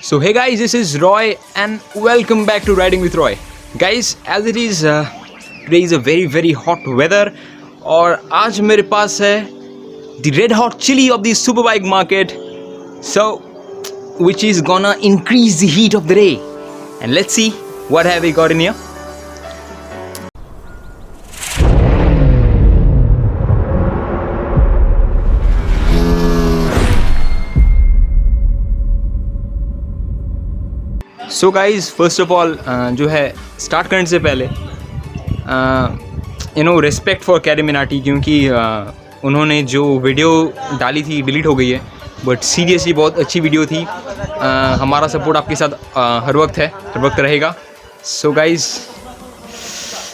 So hey guys, this is Roy and welcome back to Riding with Roy. Guys, as it is today is a very hot weather और आज मेरे पास है the red hot chili of the superbike market, so which is gonna increase the heat of the day. And let's see what have we got in here. So guys, first of all जो है start करने से पहले respect for carry Minati, क्योंकि उन्होंने जो video डाली थी डिलीट हो गई है, बट सीरियसली बहुत अच्छी वीडियो थी. हमारा सपोर्ट आपके साथ हर वक्त रहेगा. So guys,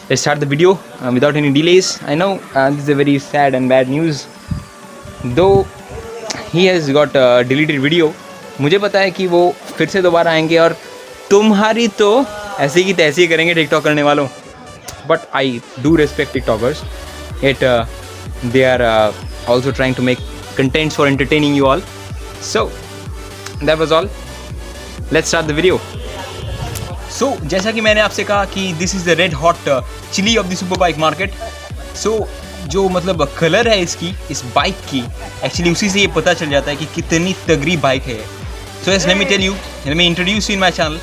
let's start the video without any delays. I know this is a very sad and bad news. Though he has got deleted video. मुझे पता है कि वो फिर से दोबारा आएंगे और तुम्हारी तो ऐसे की तैसे करेंगे टिकटॉक करने वालों. But I do respect TikTokers. It they are also trying to make contents for entertaining you all. So that was all. Let's start the video. So जैसा कि मैंने आपसे कहा कि this is the red hot chilli of the super bike market. So जो मतलब colour है इस बाइक की, एक्चुअली उसी से ये पता चल जाता है कि कितनी तगड़ी बाइक है. So yes, let me tell you, let me introduce you in my channel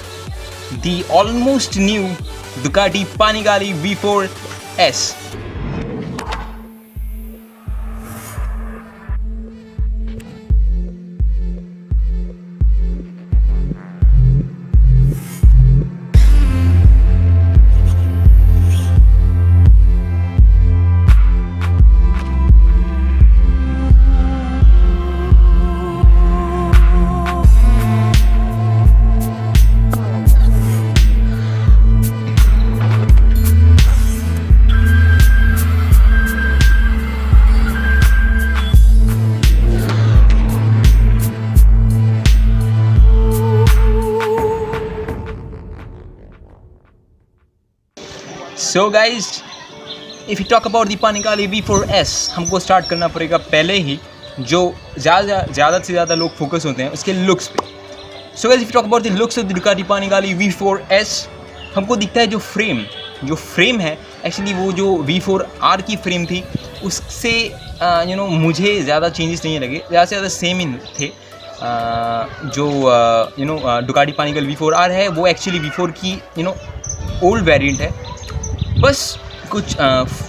the almost new Ducati Panigale V4S. So guys, if you talk about the Panigale V4S, हमको स्टार्ट करना पड़ेगा पहले ही जो ज़्यादा से ज़्यादा लोग फोकस होते हैं उसके लुक्स पे. So guys, if you talk about the looks of the Ducati Panigale V4S, हमको दिखता है जो फ्रेम है, एक्चुअली वो जो V4R की फ्रेम थी उससे मुझे ज़्यादा चेंजेस नहीं लगे. ज़्यादा से ज़्यादा सेम ही थे. जो Ducati Panigale V4R है वो एक्चुअली V4 की ओल्ड वेरिएंट है. बस कुछ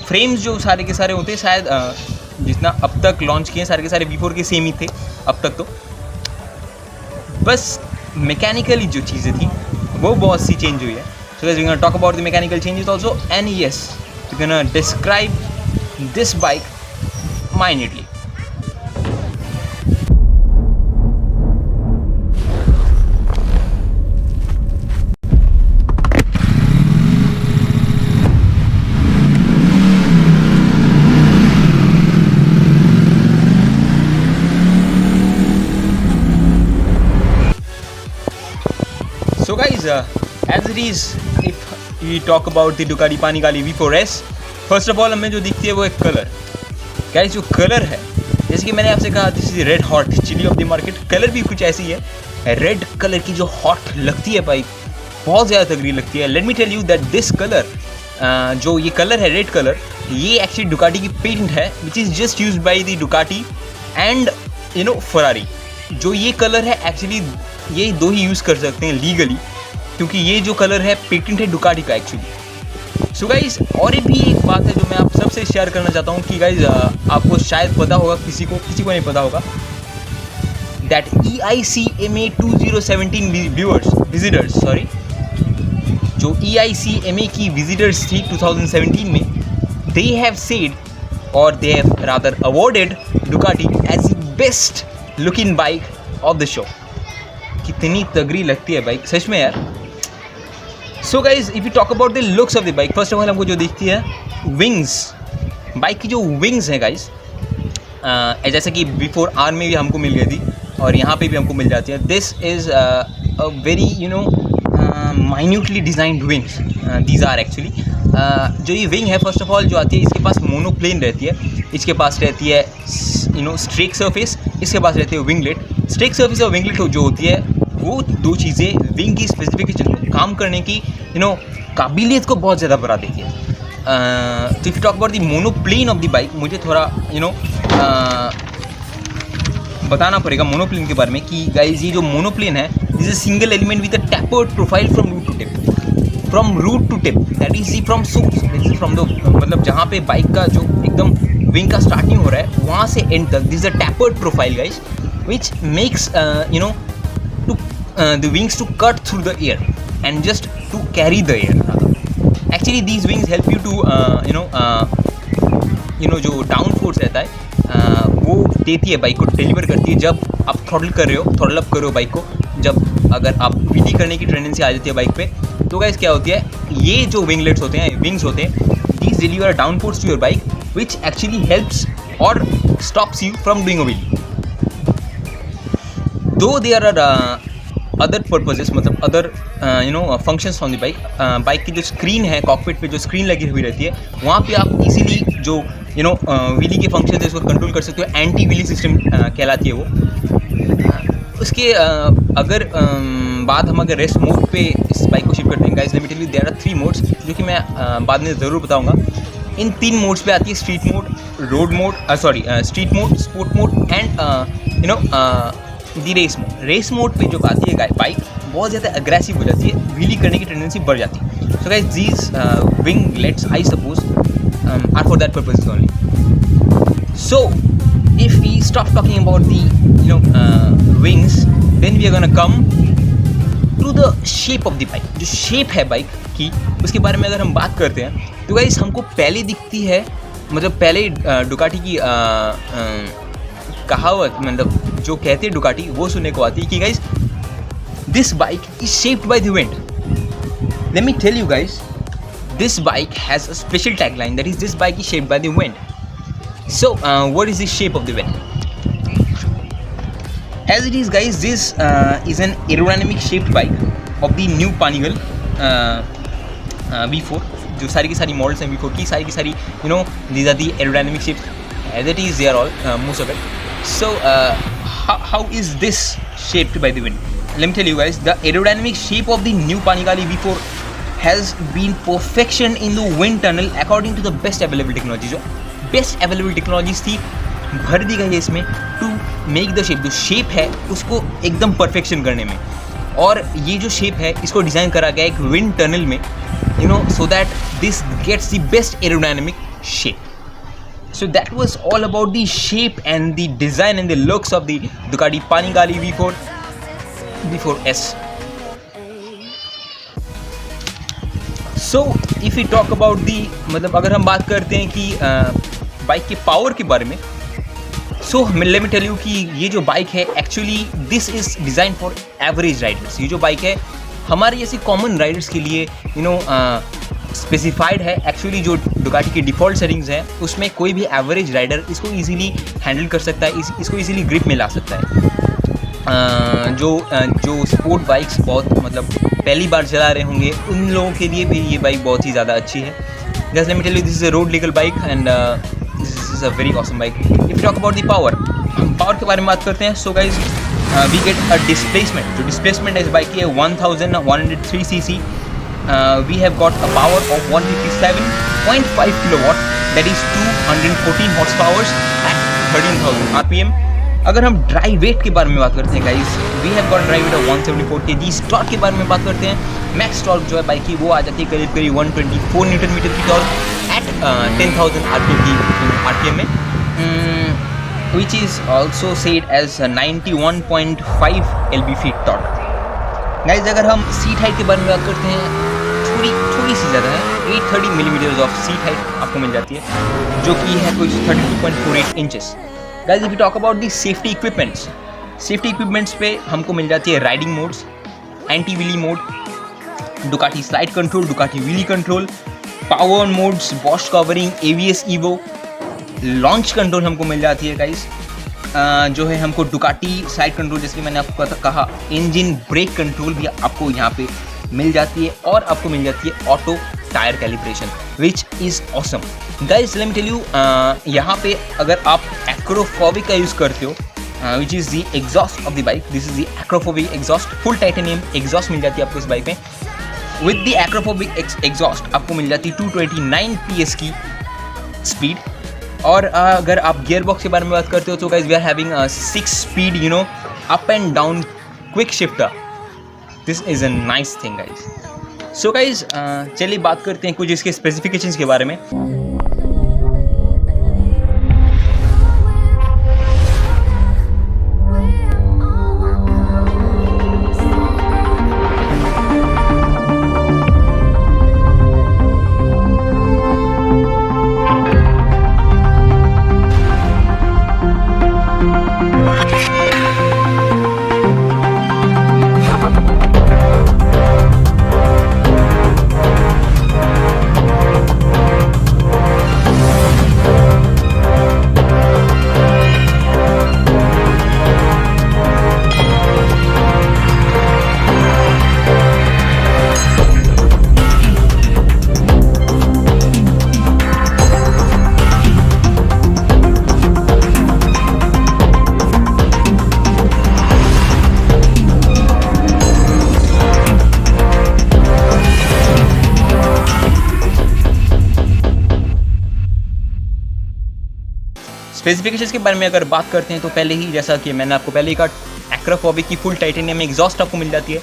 फ्रेम्स जो सारे के सारे होते हैं, शायद जितना अब तक लॉन्च किए सारे के सारे V4 के सेम ही थे अब तक. तो बस मैकेनिकली जो चीज़ें थी वो बहुत सी चेंज हुई है. So guys, we gonna talk about the mechanical changes also, and yes, we gonna describe this bike minutely. So guys, as it is, if we talk about the Ducati Panigale V4S, first of all हमें जो दिखती है वो एक colour. Guys, जो colour है, जैसे कि मैंने आपसे कहा, this is red hot chilli of the market. Colour भी कुछ ऐसी है. रेड कलर की जो हॉट लगती है बाइक, बहुत ज़्यादा तगड़ी लगती है. Let me tell you that this colour, जो ये कलर है रेड कलर, ये एक्चुअली डुकाटी की पेटेंट है, which is just use by the Ducati and Ferrari. जो ये कलर है एक्चुअली ये दो ही यूज़ कर सकते हैं लीगली, क्योंकि ये जो कलर है पेटेंट है डुकाटी का एक्चुअली. सो गाइज, और भी एक बात है जो मैं आप सबसे शेयर करना चाहता हूँ कि गाइज आपको शायद पता होगा, किसी को नहीं पता होगा, दैट EICMA 2017 विजिटर्स, सॉरी, जो EICMA की विजिटर्स थी 2017 में, दे हैव सेड और they have rather awarded Ducati as the best looking bike of the show. कितनी तगड़ी लगती है बाइक सच में यार. So guys, if you talk about the looks of the bike, first of all हमको जो दिखती है विंग्स, बाइक की जो विंग्स हैं गाइज, जैसे कि V4R में भी हमको मिल गई थी और यहाँ पे भी हमको मिल जाती है. This is a very minutely designed wings these are actually. जो ये विंग है, फर्स्ट ऑफ ऑल जो आती है, इसके पास मोनोप्लेन रहती है, इसके पास रहती है स्ट्रेक सरफेस, इसके पास रहती है विंगलेट. स्ट्रेक सर्विस और विंगलेट जो होती है वो दो चीज़ें विंग की स्पेसिफिकेशन को काम करने की काबिलियत को बहुत ज़्यादा बढ़ा देती है। तो if talk about the monoplane of the bike, मुझे थोड़ा बताना पड़ेगा मोनोप्लेन के बारे में कि गाइज ये जो मोनोप्लेन है this is single element with a tapered profile from root to tip, that is from source, this is from the मतलब जहाँ पे बाइक का जो एकदम विंग का स्टार्टिंग हो रहा है वहाँ से एंड तक, this is a tapered profile guys which makes the wings to cut through the air and just to carry the air. Actually these wings help you to जो डाउन फोर्स रहता है वो देती है बाइक को, deliver करती है जब आप थ्रॉटल कर रहे हो, थ्रॉटल अप कर रहे हो बाइक को, जब अगर आप व्हीली करने की टेंडेंसी आ जाती है बाइक पे, तो गाइस क्या होती है, ये जो विंगलेट्स होते हैं, विंग्स होते हैं, these deliver down force to your bike which actually helps or stops you from doing a wheelie. Though there are other purposes, मतलब other functions on the bike, bike की जो स्क्रीन है, cockpit पे जो screen लगी हुई रहती है, वहाँ पे आप इजीली जो व्हीली के फंक्शन है इसको कंट्रोल कर सकते हो, एंटी व्हीली सिस्टम कहलाती है वो। उसके अगर बाद हम अगर रेस्ट मोड पे इस बाइक को शिफ्ट करते हैं guys, let me tell you there are 3 modes जो कि मैं बाद में ज़रूर बताऊँगा। इन 3 मोड्स पे आती है street mode, road mode, street mode, sport mode and the race mode पे जो आती है बाइक बहुत ज़्यादा अग्रेसिव हो जाती है, व्हीली करने की टेंडेंसी बढ़ जाती है। So guys these winglets I suppose are for that purpose only. So if we stop talking about the wings then we are gonna come to the shape of the bike. जो shape है bike की उसके बारे में अगर हम बात करते हैं तो गाइस हमको पहले दिखती है, मतलब पहले डुकाटी की कहावत, मतलब जो कहते हैं डुकाटी, वो सुनने को आती है कि guys this bike is shaped by the wind. Let me tell you guys, this bike has a special tagline, that is this bike is shaped by the wind. So what is the shape of the wind? As it is guys, this is an aerodynamic shaped bike of the new Panigal V4। जो सारी की सारी models हैं V4 की, सारी की सारी these are the aerodynamic shapes as it is, they are all most of it. So how is this shaped by the wind? Let me tell you guys, the aerodynamic shape of the new Panigale V4 has been perfection in the wind tunnel according to the best available technology। जो best available technologies थी भर दी गई है इसमें to make the shape. जो shape है उसको एकदम परफेक्शन करने में, और ये जो शेप है इसको डिज़ाइन करा गया एक विंड टनल में, so that this gets the best aerodynamic shape. So that was all about the shape and the design and the looks of the Ducati Panigale V4S. So if we talk about the, मतलब अगर हम बात करते हैं कि bike के power के बारे में, so let me tell you कि ये जो बाइक है actually this is design for average Riders. ये जो बाइक है हमारे जैसे कॉमन राइडर्स के लिए स्पेसिफाइड है। एक्चुअली जो डुकाटी की डिफ़ॉल्ट सेटिंग्स हैं उसमें कोई भी एवरेज राइडर इसको इजीली हैंडल कर सकता है, इसको इजीली ग्रिप में ला सकता है। जो स्पोर्ट बाइक्स बहुत मतलब पहली बार चला रहे होंगे उन लोगों के लिए भी ये बाइक बहुत ही ज़्यादा अच्छी है। Just let me tell you, this is a road legal bike and this is a very awesome bike. If you talk about the power, हम पावर के बारे में बात करते हैं। So guys we get a displacement. जो displacement है इस बाइक की है 1103 cc। We have got a power of 157.5 kilowatt, that is 214 horsepower at 13,000 RPM। अगर हम ड्राइव वेट के बारे में बात करते हैं guys, we have got drive weight of 174 kg। Torque के बारे में बात करते हैं, मैक्स टॉर्क जो है बाइक की वो आ जाती है करीब करीब 124 न्यूटन मीटर की टॉर्क एट 10,000 RPM में, which is also said as 91.5 lb/ft torque. Guys अगर हम सीट हाइट के बारे में बात करते हैं, थोड़ी सी ज़्यादा है, 830 मिलीमीटर ऑफ सीट हाइट आपको मिल जाती है, जो कि है कुछ 32.48 inches. Guys if you talk about the safety equipments पे हमको मिल जाती है riding modes, anti wheelie mode, Ducati slide control, Ducati wheelie control, power modes, Bosch covering, ABS EVO, launch control हमको मिल जाती है गाइस। जो है हमको डुकाटी साइड कंट्रोल, जैसे कि मैंने आपको कहा, इंजन ब्रेक कंट्रोल भी आपको यहाँ पे मिल जाती है, और आपको मिल जाती है auto tyre calibration, which is awesome. Guys let me tell you, यहाँ पे अगर आप एक्रोफोबिक का यूज़ करते हो, which is the exhaust of the bike. This is the Akrapovic exhaust. Full titanium exhaust मिल जाती है आपको इस बाइक में. विद द एक्रोफोबिक एग्जॉस्ट आपको मिल जाती है 229 PS की स्पीड. और अगर आप गियर बॉक्स के बारे में बात करते हो तो guys we are having 6 speed up and down quick shifter. This is a nice thing guys. So guys चलिए बात करते हैं कुछ इसके स्पेसिफिकेशंस के बारे में. स्पेसिफिकेशंस के बारे में अगर बात करते हैं तो पहले ही जैसा कि मैंने आपको पहले ही कहा, एक्रोफोबिक की फुल टाइटेनियम एग्जॉस्ट आपको मिल जाती है.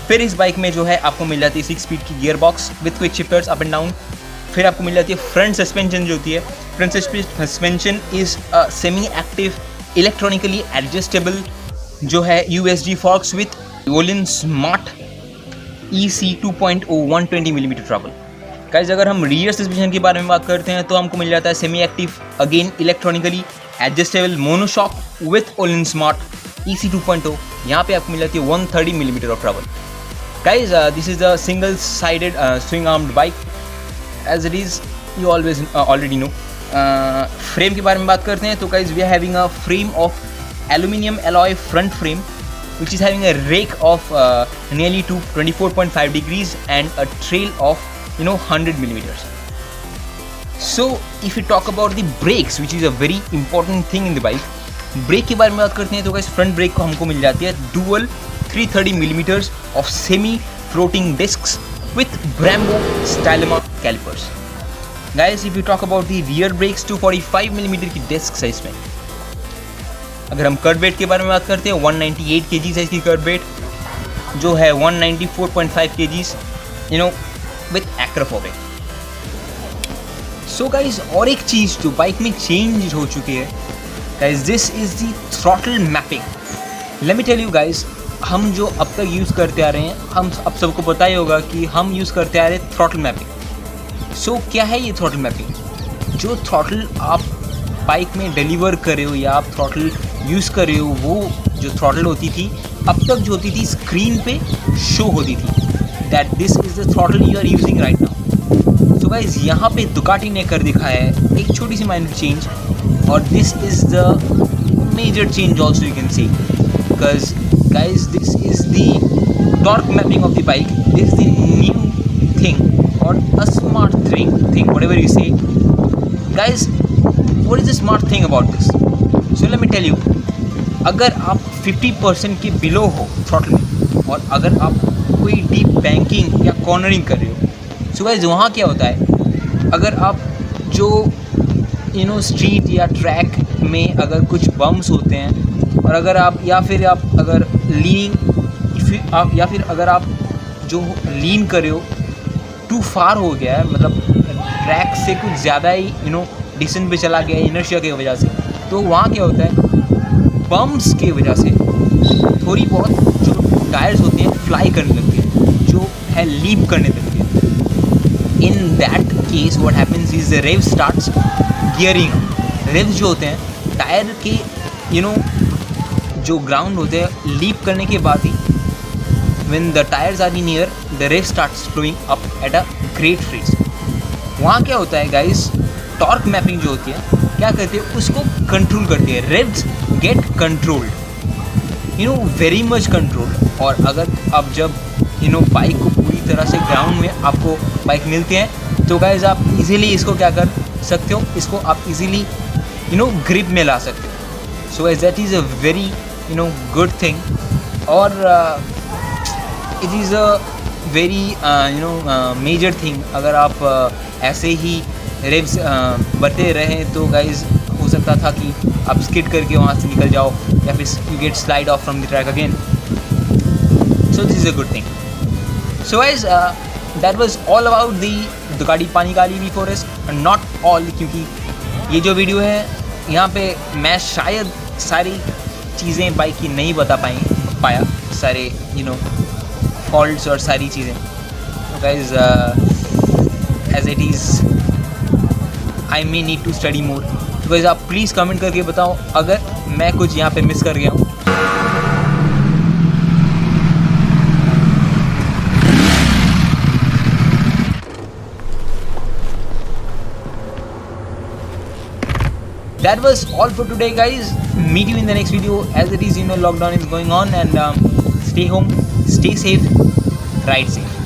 फिर इस बाइक में जो है आपको मिल जाती है 6 स्पीड की gear box with quick shifters up and down. फिर आपको मिल जाती है फ्रंट सस्पेंशन जो होती है. Front suspension is semi active electronically adjustable जो है USD forex with violin smart EC 2.0 120 millimetre trouble. Guys अगर हम रियर सस्पेंशन के बारे में बात करते हैं तो हमको मिल जाता है semi active again electronically adjustable monoshock with Ohlins smart EC 2.0. यहाँ पे आपको मिल जाती है 130 millimetre of travel. Guys this is a single sided swing armed bike as it is you always already know. Frame के बारे में बात करते हैं तो guys we are having a frame of aluminium alloy front frame which is having a rake of nearly to 24.5 degrees and a trail of 100 millimeters. So if we talk about the brakes, which is a very important thing in the bike, brake के बारे में बात करते हैं तो guys front brake को हमको मिल जाती है dual 330 millimeters of semi floating discs with Brembo Stylema calipers. Guys if you talk about the rear brakes 245 millimeter की discs है इसमें. अगर हम कर्व वेट के बारे में बात करते हैं 198 kg साइज की कर्व वेट जो है 194.5 kgs with acrophobic. So guys और एक चीज़ जो बाइक में चेंज हो चुकी है guys this is the throttle mapping. Let me tell you guys हम जो अब तक यूज़ करते आ रहे हैं हम अब सबको पता ही होगा कि हम यूज़ करते आ रहे हैं थ्रॉटल मैपिंग. सो क्या है ये थ्रॉटल मैपिंग? जो थ्रॉटल आप बाइक में डिलीवर कर रहे हो या आप थ्रॉटल यूज़ कर रहे हो वो जो थ्रॉटल होती थी अब तक जो होती थी स्क्रीन पे शो होती थी that this is the throttle you are using right now. So guys यहाँ पे दुकाटी ने कर दिखाया है एक छोटी सी माइनर चेंज और this is the major change also you can see because guys this is the torque mapping of the bike. This is the new thing और a smart thing whatever you say. Guys what is the smart thing about this? So let me tell you, अगर आप 50% के below हो throttle में और अगर आप कोई डीप बैंकिंग या कॉर्नरिंग कर रहे हो सो गाइस वहाँ क्या होता है अगर आप जो स्ट्रीट या ट्रैक में अगर कुछ बम्स होते हैं और अगर आप या फिर अगर अगर आप जो लीन कर रहे हो टू फार हो गया है मतलब ट्रैक से कुछ ज़्यादा ही डिस्टेंस पे चला गया इनर्शिया की वजह से तो वहाँ क्या होता है बम्प्स की वजह से थोड़ी बहुत जो टायर्स होती हैं फ्लाई करने लगती हैं जो है लीप करने लगती है. In that case what happens is the rev starts gearing. Revs जो होते हैं टायर के जो ग्राउंड होते हैं लीप करने के बाद ही when the tyres are in air the rev starts flowing up at a great rate. वहाँ क्या होता है गाइस टॉर्क मैपिंग जो होती है क्या करती है उसको कंट्रोल करती है. Revs get controlled very much controlled. और अगर आप जब बाइक को पूरी तरह से ग्राउंड में आपको बाइक मिलती है तो गाइज आप इजीली इसको क्या कर सकते हो इसको आप इजीली ग्रिप में ला सकते हो. So guys, that is a very good thing, और it is a very major thing. अगर आप ऐसे ही रेव्स बढ़ते रहें तो गाइज हो सकता था कि आप स्किड करके वहाँ से निकल जाओ, या फिर you get slide off from the track again. So this is a good thing. So guys that was all about the Ducati Panigale V4S. Not all, क्योंकि ये जो वीडियो है यहाँ पे मैं शायद सारी चीज़ें बाइक की नहीं बता पाया, सारे फॉल्ट्स और सारी चीज़ें. Guys as it is I may need to study more. तो गाइज आप प्लीज़ कमेंट करके बताओ अगर मैं कुछ यहाँ पे मिस कर गया हूँ. That was all for today, guys. Meet you in the next video. As it is, lockdown is going on, and stay home, stay safe, ride safe.